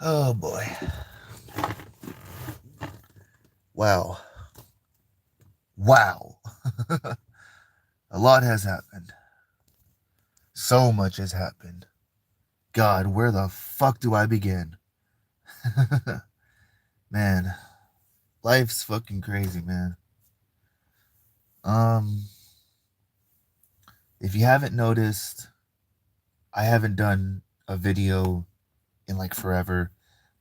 Oh boy. Wow. Wow. A lot has happened. So much has happened. God, where the fuck do I begin? Man, life's fucking crazy, man. Um, if you haven't noticed, I haven't done a video in like forever,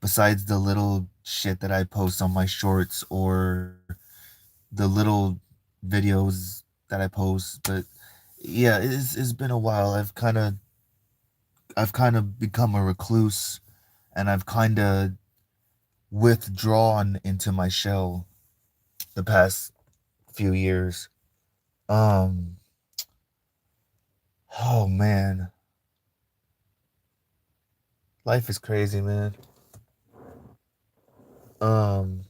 besides the little shit that I post on my shorts or the little videos that I post. But yeah, it's been a while. I've kind of become a recluse, and I've kind of withdrawn into my shell the past few years. Um, oh man, life is crazy, man. Um,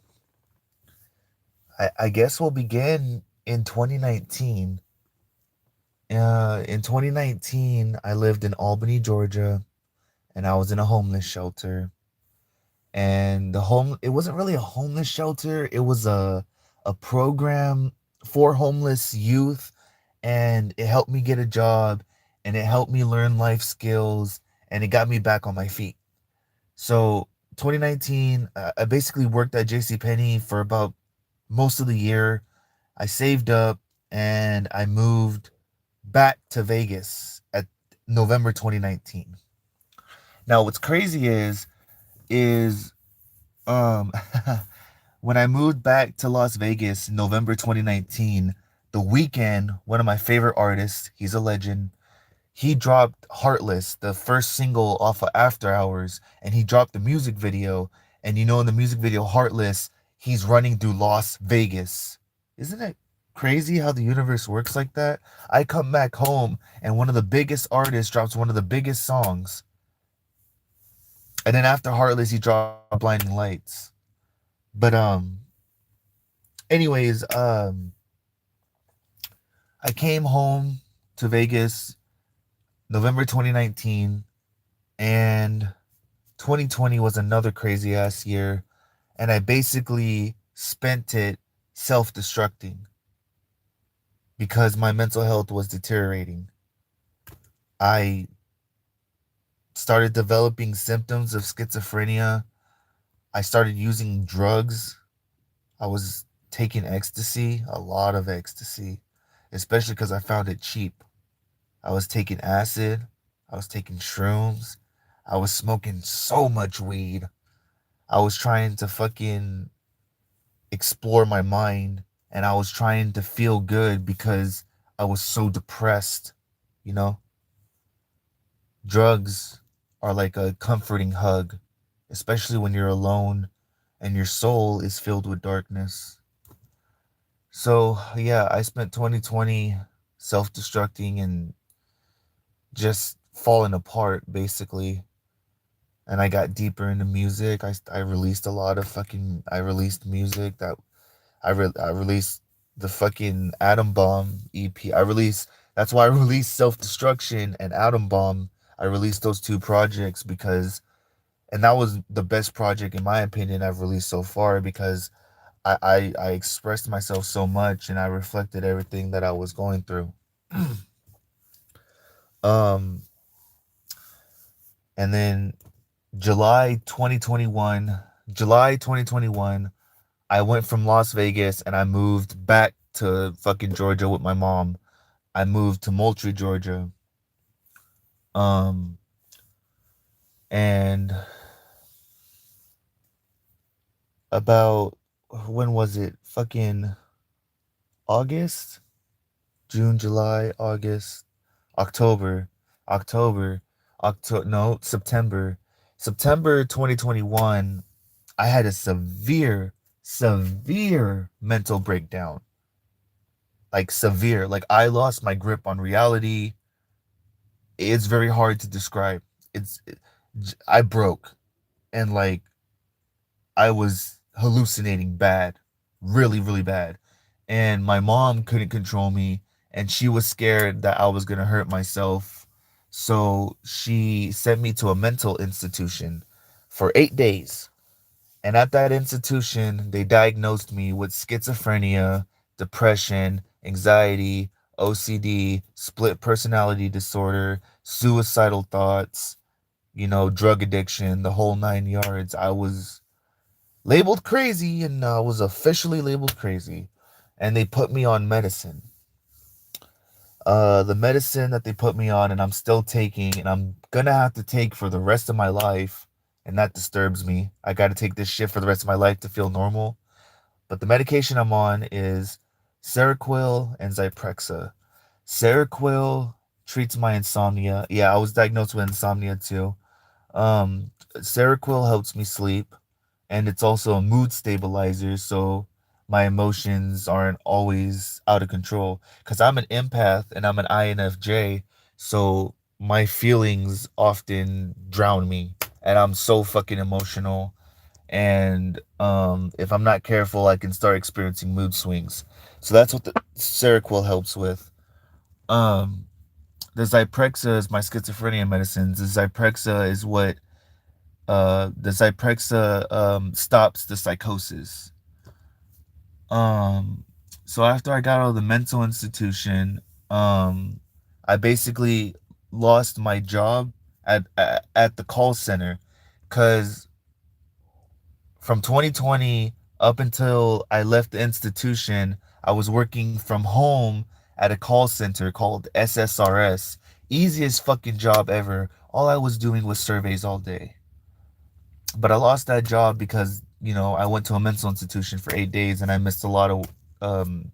I guess we'll begin in 2019. In 2019, I lived in Albany, Georgia, and I was in a homeless shelter. And it wasn't really a homeless shelter. It was a program for homeless youth, and it helped me get a job, and it helped me learn life skills, and it got me back on my feet. So 2019, I basically worked at JCPenney for about most of the year. I saved up and I moved back to Vegas at November 2019. Now what's crazy is um when I moved back to Las Vegas in November 2019, The Weeknd, one of my favorite artists, he's a legend. He dropped Heartless, the first single off of After Hours, and he dropped the music video. And in the music video Heartless, he's running through Las Vegas. Isn't it crazy how the universe works like that? I come back home and one of the biggest artists drops one of the biggest songs. And then after Heartless, he dropped Blinding Lights. But anyways, I came home to Vegas November 2019, and 2020 was another crazy ass year, and I basically spent it self-destructing because my mental health was deteriorating. I started developing symptoms of schizophrenia. I started using drugs. I was taking ecstasy, a lot of ecstasy, especially because I found it cheap. I was taking acid. I was taking shrooms. I was smoking so much weed. I was trying to fucking explore my mind, and I was trying to feel good because I was so depressed, you know? Drugs are like a comforting hug, especially when you're alone and your soul is filled with darkness. So, yeah, I spent 2020 self destructing and just falling apart, basically. And I got deeper into music. I released a lot of fucking. I released music that I released the fucking Atom Bomb EP. That's why I released Self Destruction and Atom Bomb. I released those two projects because, and that was the best project in my opinion I've released so far because I expressed myself so much and I reflected everything that I was going through. um, and then July 2021, July 2021, I went from Las Vegas and I moved back to fucking Georgia with my mom. I moved to Moultrie, Georgia. Um, and about when was it? Fucking August, June, July, August, October, October, October. No, September, September 2021. I had a severe mental breakdown. Like severe. Like I lost my grip on reality. It's very hard to describe. It's I broke, and like I was hallucinating bad, really, really bad. And my mom couldn't control me, and she was scared that I was going to hurt myself. So she sent me to a mental institution for 8 days. And at that institution, they diagnosed me with schizophrenia, depression, anxiety, OCD, split personality disorder, suicidal thoughts, drug addiction, the whole 9 yards. I was labeled crazy, and I was officially labeled crazy. And they put me on medicine. The medicine that they put me on, and I'm still taking, and I'm gonna have to take for the rest of my life, and that disturbs me. I gotta take this shit for the rest of my life to feel normal. But the medication I'm on is Seroquel and Zyprexa. Seroquel treats my insomnia. Yeah, I was diagnosed with insomnia too. Seroquel helps me sleep, and it's also a mood stabilizer, so my emotions aren't always out of control. Because I'm an empath and I'm an INFJ, so my feelings often drown me, and I'm so fucking emotional. And if I'm not careful, I can start experiencing mood swings. So that's what the Seroquel helps with. Um, the Zyprexa is my schizophrenia medicines. The Zyprexa is what the Zyprexa stops the psychosis. Um, so after I got out of the mental institution, um, I basically lost my job at the call center, because from 2020 up until I left the institution, I was working from home at a call center called SSRS. Easiest fucking job ever. All I was doing was surveys all day. But I lost that job because, I went to a mental institution for 8 days, and um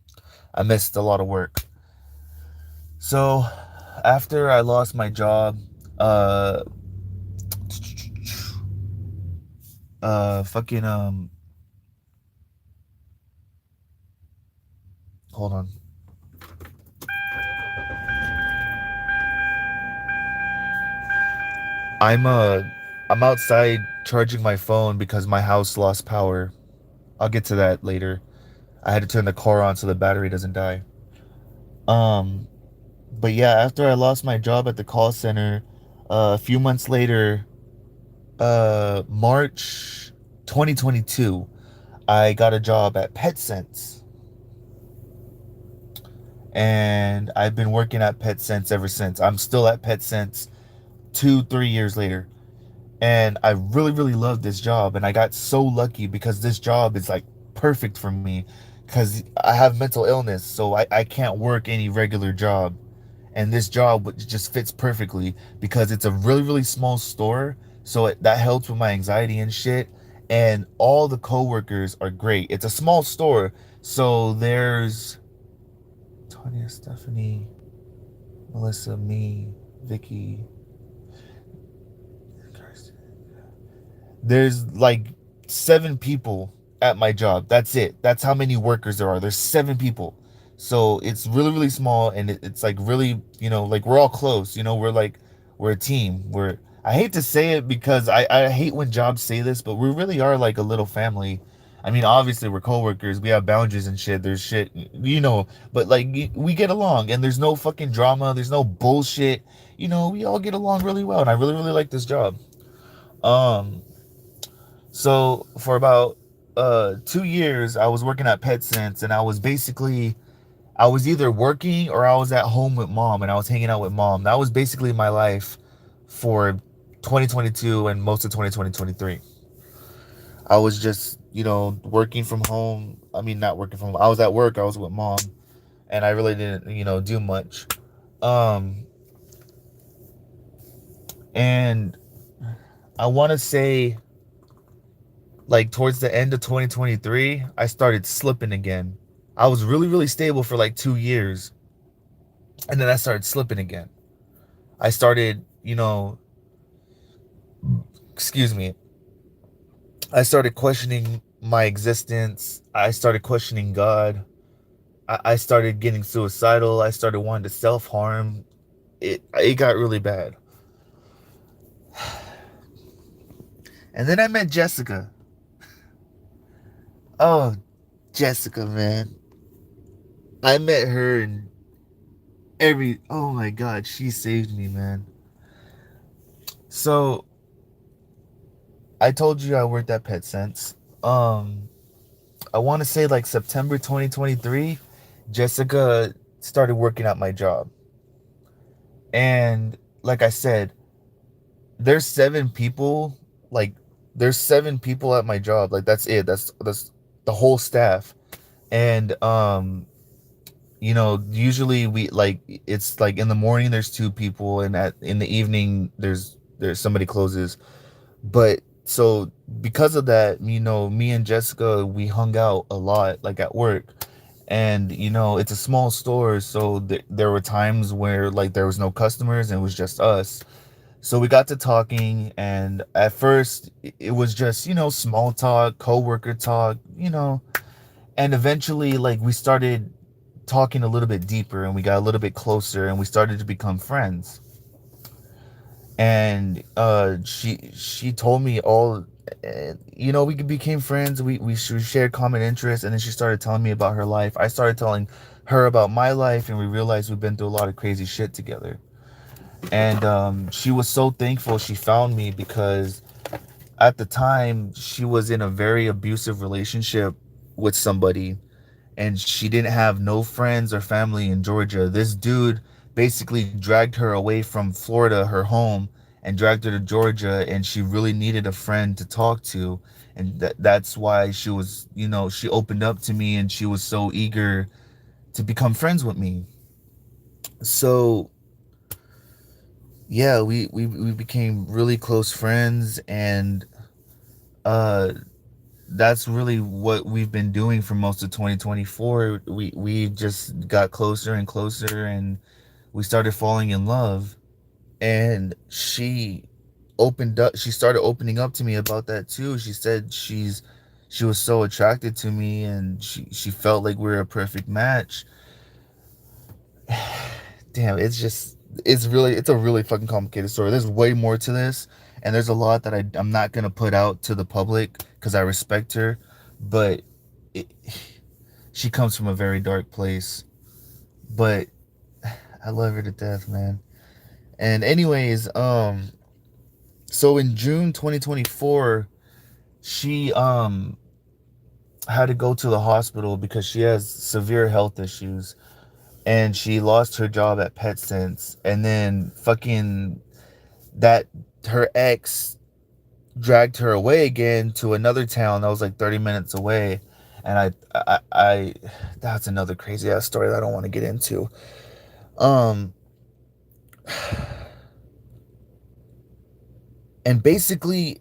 I missed a lot of work. So after I lost my job, uh fucking hold on. I'm uh I'm outside charging my phone because my house lost power. I'll get to that later. I had to turn the car on so the battery doesn't die. Um but yeah, after I lost my job at the call center, a few months later, March 2022, I got a job at PetSense. And I've been working at PetSense ever since. I'm still at PetSense 2, 3 years later. And I really, really love this job. And I got so lucky because this job is like perfect for me, because I have mental illness. So I can't work any regular job. And this job just fits perfectly because it's a really, really small store. So that helps with my anxiety and shit. And all the coworkers are great. It's a small store. So there's Tanya, Stephanie, Melissa, me, Vicky, Kirsten. There's like 7 people at my job. That's it. That's how many workers there are. There's 7 people. So it's really, really small, and it's like really, like we're all close. We're a team. I hate to say it because I hate when jobs say this, but we really are like a little family. I mean, obviously we're coworkers. We have boundaries and shit. There's shit, but like we get along, and there's no fucking drama. There's no bullshit. We all get along really well, and I really, really like this job. Um, so for about 2 years, I was working at PetSense, and I was either working or I was at home with mom, and I was hanging out with mom. That was basically my life for 2022 and most of 2023. I was just, working from home. I mean, not working from home. I was at work. I was with mom, and I really didn't, do much. Um, and I want to say, like, towards the end of 2023, I started slipping again. I was really, really stable for like 2 years, and then I started slipping again. I started, excuse me, I started questioning my existence. I started questioning God. I started getting suicidal. I started wanting to self harm. It got really bad. And then I met Jessica. Oh, Jessica, man. I met her, and oh my God, she saved me, man. So I told you I worked at PetSense. Um, I want to say like September 2023, Jessica started working at my job. And like I said, there's seven people, like there's seven people at my job. Like that's it. That's the whole staff. And usually we like it's like in the morning there's two people and at in the evening there's somebody closes. But so because of that, me and Jessica, we hung out a lot, like at work. And it's a small store, so there were times where like there was no customers and it was just us. So we got to talking, and at first it was just small talk, coworker talk, and eventually like we started talking a little bit deeper, and we got a little bit closer, and we started to become friends. And she told me all, we became friends. We shared common interests, and then she started telling me about her life. I started telling her about my life, and we realized we've been through a lot of crazy shit together. And she was so thankful she found me, because at the time she was in a very abusive relationship with somebody, and she didn't have no friends or family in Georgia. This dude basically dragged her away from Florida, her home, and dragged her to Georgia, and she really needed a friend to talk to. And that's why she opened up to me, and she was so eager to become friends with me. So, yeah, we became really close friends, and uh that's really what we've been doing for most of 2024. We just got closer and closer, and we started falling in love. And she started opening up to me about that too. She said she was so attracted to me, and she felt like we were a perfect match. Damn, it's a really fucking complicated story. There's way more to this, and there's a lot that I'm not gonna put out to the public because I respect her. But it, she comes from a very dark place. But I love her to death, man. And anyways, so in June 2024, she had to go to the hospital because she has severe health issues, and she lost her job at PetSense. And then fucking that her ex dragged her away again to another town that was like 30 minutes away. And I that's another crazy ass story that I don't want to get into. Um and basically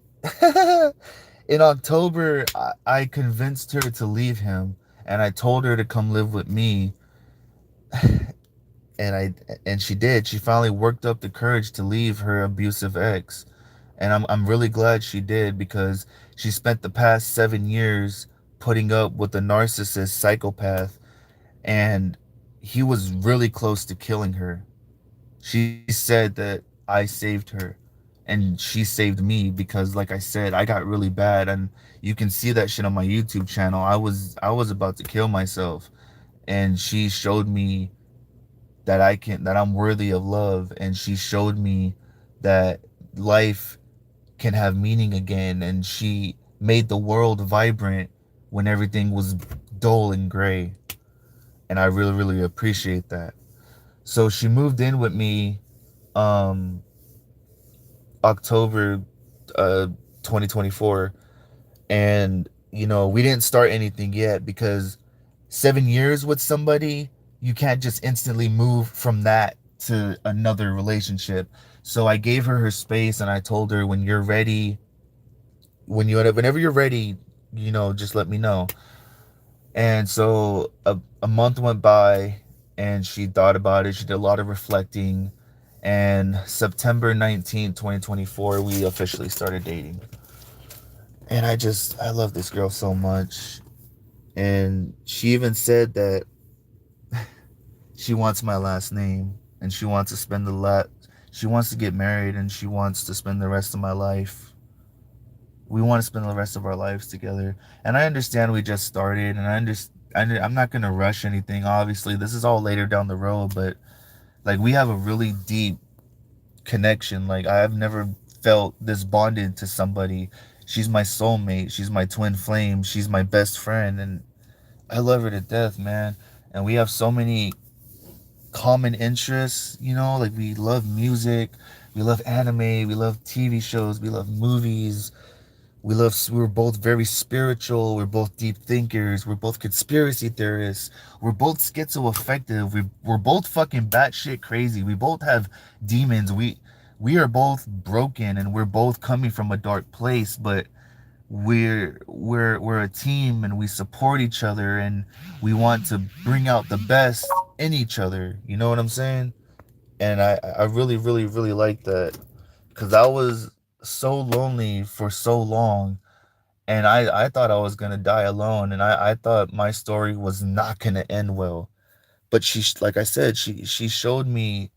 in October, I convinced her to leave him, and I told her to come live with me. And she did. She finally worked up the courage to leave her abusive ex. And I'm really glad she did, because she spent the past 7 years putting up with a narcissist psychopath, and he was really close to killing her. She said that I saved her, and she saved me, because like I said, I got really bad, and you can see that shit on my YouTube channel. I was about to kill myself, and she showed me that I'm worthy of love, and she showed me that life can have meaning again, and she made the world vibrant when everything was dull and gray. And I really, really appreciate that. So she moved in with me um October uh 2024. And we didn't start anything yet, because 7 years with somebody, you can't just instantly move from that to another relationship. So I gave her her space, and I told her, when you're ready, whenever you're ready, just let me know. And so a month went by, and she thought about it. She did a lot of reflecting, and September 19th, 2024, we officially started dating. And I love this girl so much. And she even said that she wants my last name, and she wants to get married, and she wants to spend the rest of my life. We want to spend the rest of our lives together. And I understand we just started, and I'm not going to rush anything. Obviously, this is all later down the road, but like we have a really deep connection. Like I've never felt this bonded to somebody. She's my soulmate. She's my twin flame. She's my best friend, and I love her to death, man. And we have so many common interests, you know, like we love music, we love anime, we love TV shows, we love movies, we're both very spiritual, we're both deep thinkers, we're both conspiracy theorists, we're both schizoaffective, we're both fucking batshit crazy, we both have demons, we are both broken and we're both coming from a dark place, but we're a team and we support each other and we want to bring out the best in each other. You know what I'm saying? And I really really really like that because I was so lonely for so long, and I thought I was gonna die alone, and I thought my story was not gonna end well. But like I said, she showed me,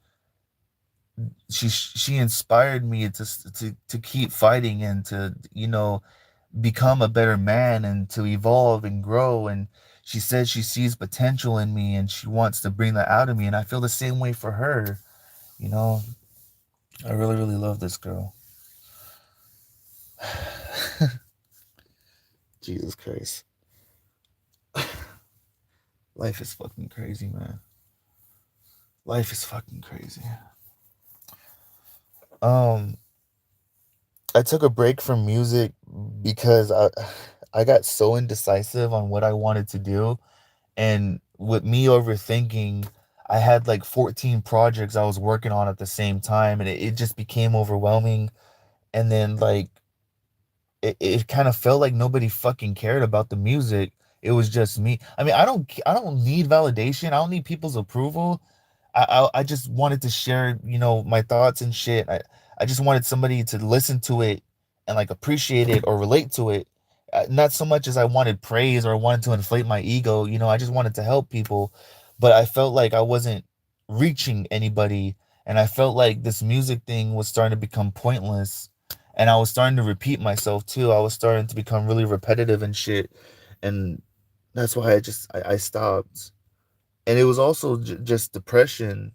she inspired me to keep fighting and to, you know, become a better man and to evolve and grow. And she said she sees potential in me and she wants to bring that out of me, and I feel the same way for her. You know, I really really love this girl. Jesus Christ. Life is fucking crazy, man. Life is fucking crazy. um I took a break from music because I got so indecisive on what I wanted to do. And with me overthinking, I had like 14 projects I was working on at the same time, and it just became overwhelming. And then like it kind of felt like nobody fucking cared about the music. It was just me. I mean, I don't need validation. I don't need people's approval. I just wanted to share, you know, my thoughts and shit. I just wanted somebody to listen to it and like appreciate it or relate to it. Not so much as I wanted praise or I wanted to inflate my ego. You know, I just wanted to help people, but I felt like I wasn't reaching anybody, and I felt like this music thing was starting to become pointless, and I was starting to repeat myself too. I was starting to become really repetitive and shit, and that's why I stopped. And it was also just depression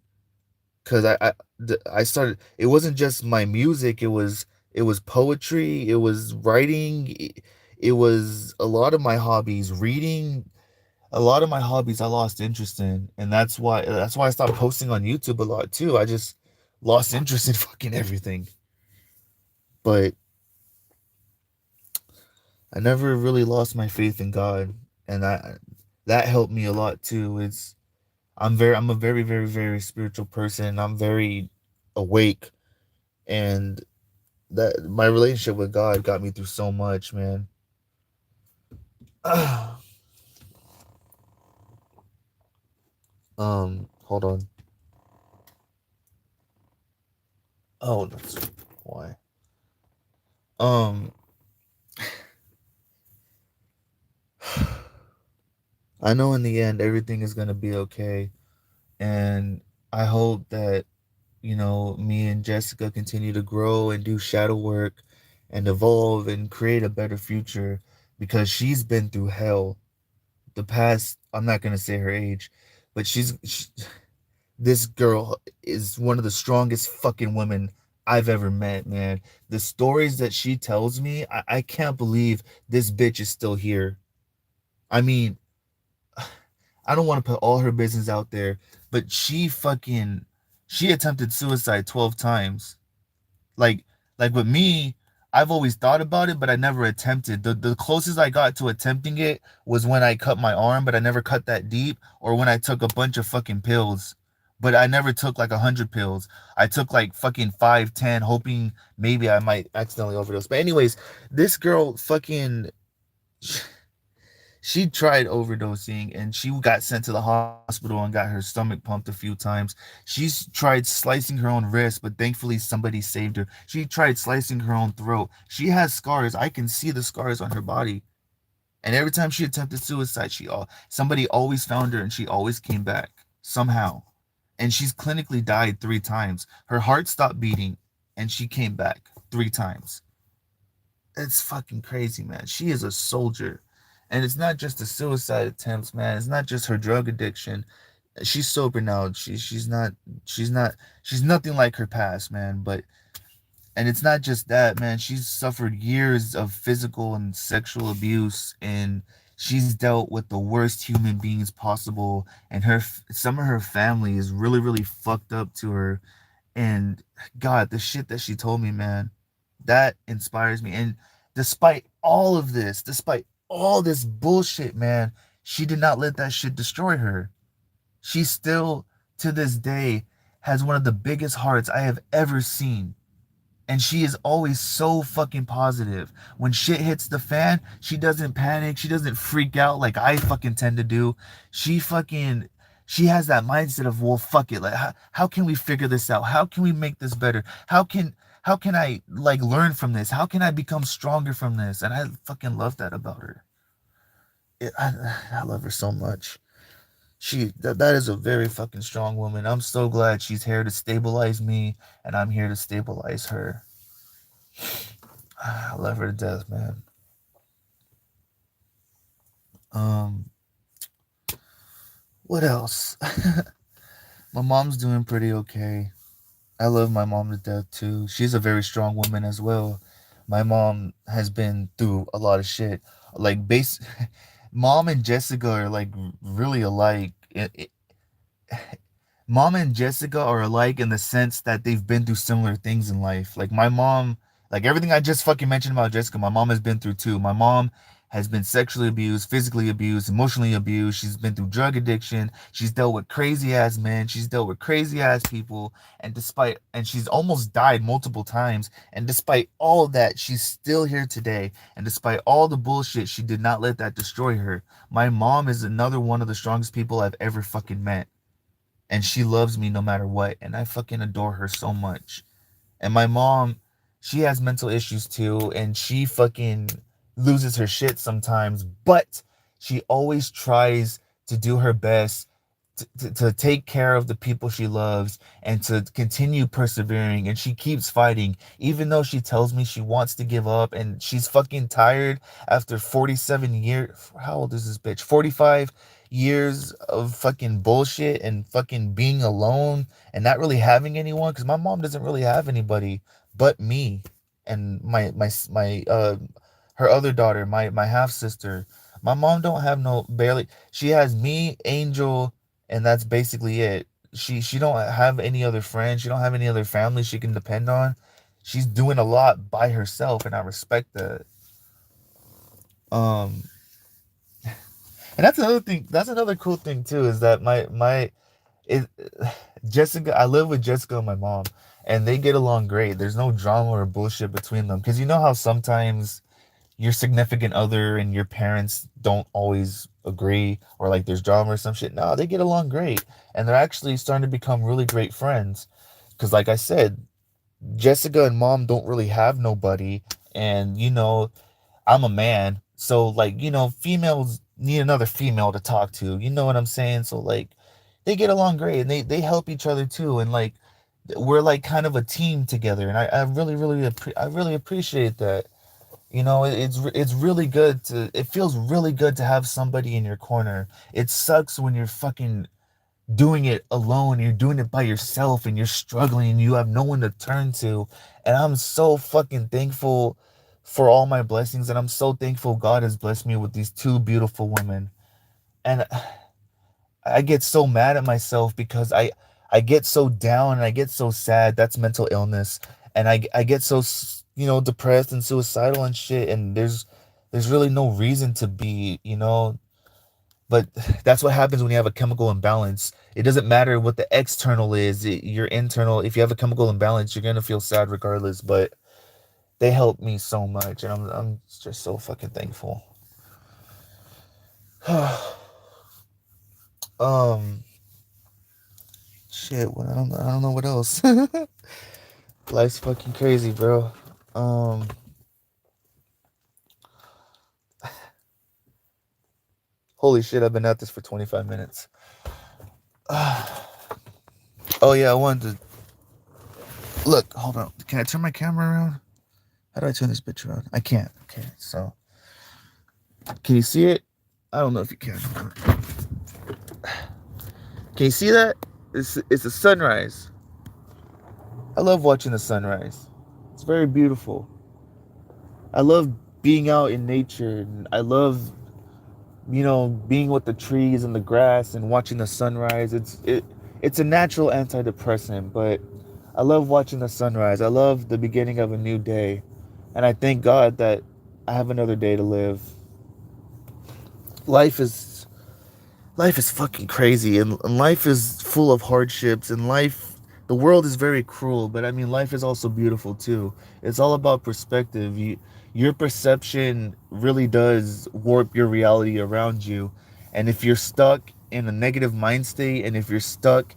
because I started. It wasn't just my music. It was poetry. It was writing. It was a lot of my hobbies. Reading. A lot of my hobbies I lost interest in, and that's why I stopped posting on YouTube a lot too. I just lost interest in fucking everything. But I never really lost my faith in God, and that helped me a lot too. I'm a very very very spiritual person. I'm very awake, and that my relationship with God got me through so much, man. Hold on. Oh, that's why. Um, I know in the end everything is gonna be okay, and I hope that, you know, me and Jessica continue to grow and do shadow work and evolve and create a better future because she's been through hell. The past, I'm not going to say her age, but this girl is one of the strongest fucking women I've ever met, man. The stories that she tells me, I can't believe this bitch is still here. I mean, I don't want to put all her business out there, but she attempted suicide 12 times. Like like with me, I've always thought about it, but I never attempted. The closest I got to attempting it was when I cut my arm, but I never cut that deep, or when I took a bunch of fucking pills. But I never took like 100 pills. I took like fucking 5, 10, hoping maybe I might accidentally overdose. But anyways, this girl fucking she tried overdosing and she got sent to the hospital and got her stomach pumped a few times. She's tried slicing her own wrist, but thankfully somebody saved her. She tried slicing her own throat. She has scars. I can see the scars on her body. And every time she attempted suicide, somebody always found her and she always came back somehow. And she's clinically died 3 times. Her heart stopped beating and she came back 3 times. It's fucking crazy, man. She is a soldier. And it's not just the suicide attempts, man. It's not just her drug addiction. She's sober now. She's not she's nothing like her past, man. But And it's not just that, man. She's suffered years of physical and sexual abuse, and she's dealt with the worst human beings possible. And some of her family is really, really fucked up to her. And God, the shit that she told me, man, that inspires me. And despite all this bullshit, man, she did not let that shit destroy her. She still, to this day, has one of the biggest hearts I have ever seen. And she is always so fucking positive. When shit hits the fan, she doesn't panic. She doesn't freak out like I fucking tend to do. She fucking, she has that mindset of, well, fuck it. Like, how can we figure this out? How can we make this better? How can I like learn from this? How can I become stronger from this? And I fucking love that about her. I love her so much. That is a very fucking strong woman. I'm so glad she's here to stabilize me, and I'm here to stabilize her. I love her to death, man. Um, what else? My mom's doing pretty okay. I love my mom to death too. She's a very strong woman as well. My mom has been through a lot of shit. Like base, mom and Jessica are like really alike. Mom and Jessica are alike in the sense that they've been through similar things in life. Like my mom, like everything I just fucking mentioned about Jessica, my mom has been through too. My mom has been sexually abused, physically abused, emotionally abused. She's been through drug addiction. She's dealt with crazy ass men. She's dealt with crazy ass people. And she's almost died multiple times. And despite all of that, she's still here today. And despite all the bullshit, she did not let that destroy her. My mom is another one of the strongest people I've ever fucking met, and she loves me no matter what, and I fucking adore her so much. And my mom, she has mental issues too, and she fucking loses her shit sometimes, but she always tries to do her best to take care of the people she loves and to continue persevering. And she keeps fighting even though she tells me she wants to give up and she's fucking tired after 47 years. How old is this bitch? 45 years of fucking bullshit and fucking being alone and not really having anyone, because my mom doesn't really have anybody but me and my her other daughter, my half sister. My mom don't have no barely. She has me, Angel, and that's basically it. She don't have any other friends. She don't have any other family she can depend on. She's doing a lot by herself, and I respect that. Um, and that's another thing. That's another cool thing too. Is that my it, Jessica. I live with Jessica and my mom, and they get along great. There's no drama or bullshit between them. Because you know how sometimes your significant other and your parents don't always agree, or like there's drama or some shit. No, they get along great, and they're actually starting to become really great friends. Because like I said, Jessica and mom don't really have nobody, and I'm a man, so like females need another female to talk to. You know what I'm saying? So like they get along great, and they help each other too, and like we're like kind of a team together, and I really I really appreciate that. It's really good to it feels really good to have somebody in your corner. It sucks when you're fucking doing it alone, you're doing it by yourself and you're struggling and you have no one to turn to. And I'm so fucking thankful for all my blessings, and I'm so thankful God has blessed me with these two beautiful women. And I get so mad at myself because I get so down and I get so sad. That's mental illness. And I get so depressed and suicidal and shit, and there's really no reason to be. But that's what happens when you have a chemical imbalance. It doesn't matter what the external is, your internal. If you have a chemical imbalance, you're gonna feel sad regardless. But they helped me so much, and I'm just so fucking thankful. um Shit, I don't know what else. Life's fucking crazy, bro. Um Holy shit, I've been at this for 25 minutes. Oh yeah, I wanted to look. Hold on. Can I turn my camera around? How do I turn this bitch around? I can't. Okay, so can you see it? I don't know if you can. Can you see that? It's a sunrise. I love watching the sunrise. It's very beautiful. I love being out in nature, and I love, being with the trees and the grass and watching the sunrise. It's a natural antidepressant, but I love watching the sunrise. I love the beginning of a new day, and I thank God that I have another day to live. Life is life is fucking crazy, and life is full of hardships, and the world is very cruel, but I mean life is also beautiful too. It's all about perspective. Your perception really does warp your reality around you, and if you're stuck in a negative mind state, and if you're stuck,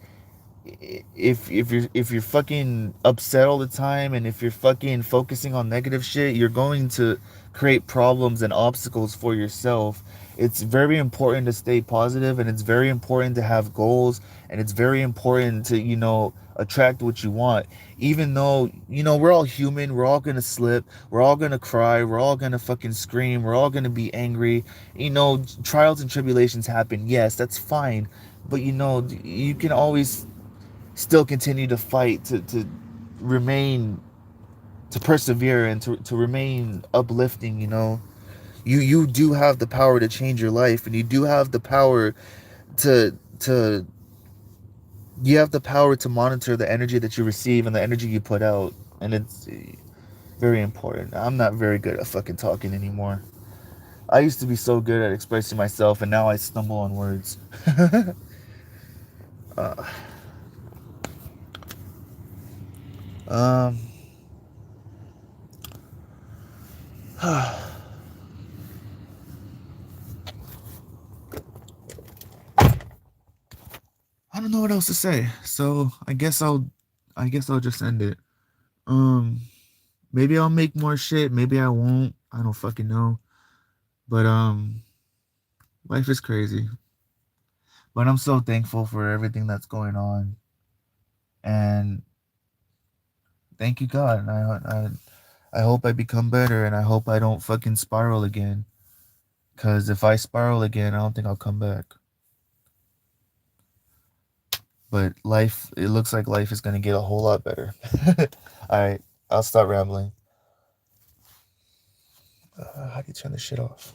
if you're fucking upset all the time, and if you're fucking focusing on negative shit, you're going to create problems and obstacles for yourself. It's very important to stay positive, and it's very important to have goals, and it's very important to, attract what you want. Even though, we're all human, we're all gonna slip, we're all gonna cry, we're all gonna fucking scream, we're all gonna be angry. Trials and tribulations happen, yes, that's fine, but you can always still continue to fight, to remain, to persevere, and to remain uplifting. You do have the power to change your life, and you do have the power to you have the power to monitor the energy that you receive and the energy you put out, and it's very important. I'm not very good at fucking talking anymore. I used to be so good at expressing myself, and now I stumble on words. uh, um I don't know what else to say. So I guess I'll just end it. Um Maybe I'll make more shit, maybe I won't. I don't fucking know. But life is crazy. But I'm so thankful for everything that's going on. And thank you God. And I hope I become better, and I hope I don't fucking spiral again. Cause if I spiral again, I don't think I'll come back. But it looks like life is gonna get a whole lot better. Alright, I'll stop rambling. How do you turn this shit off?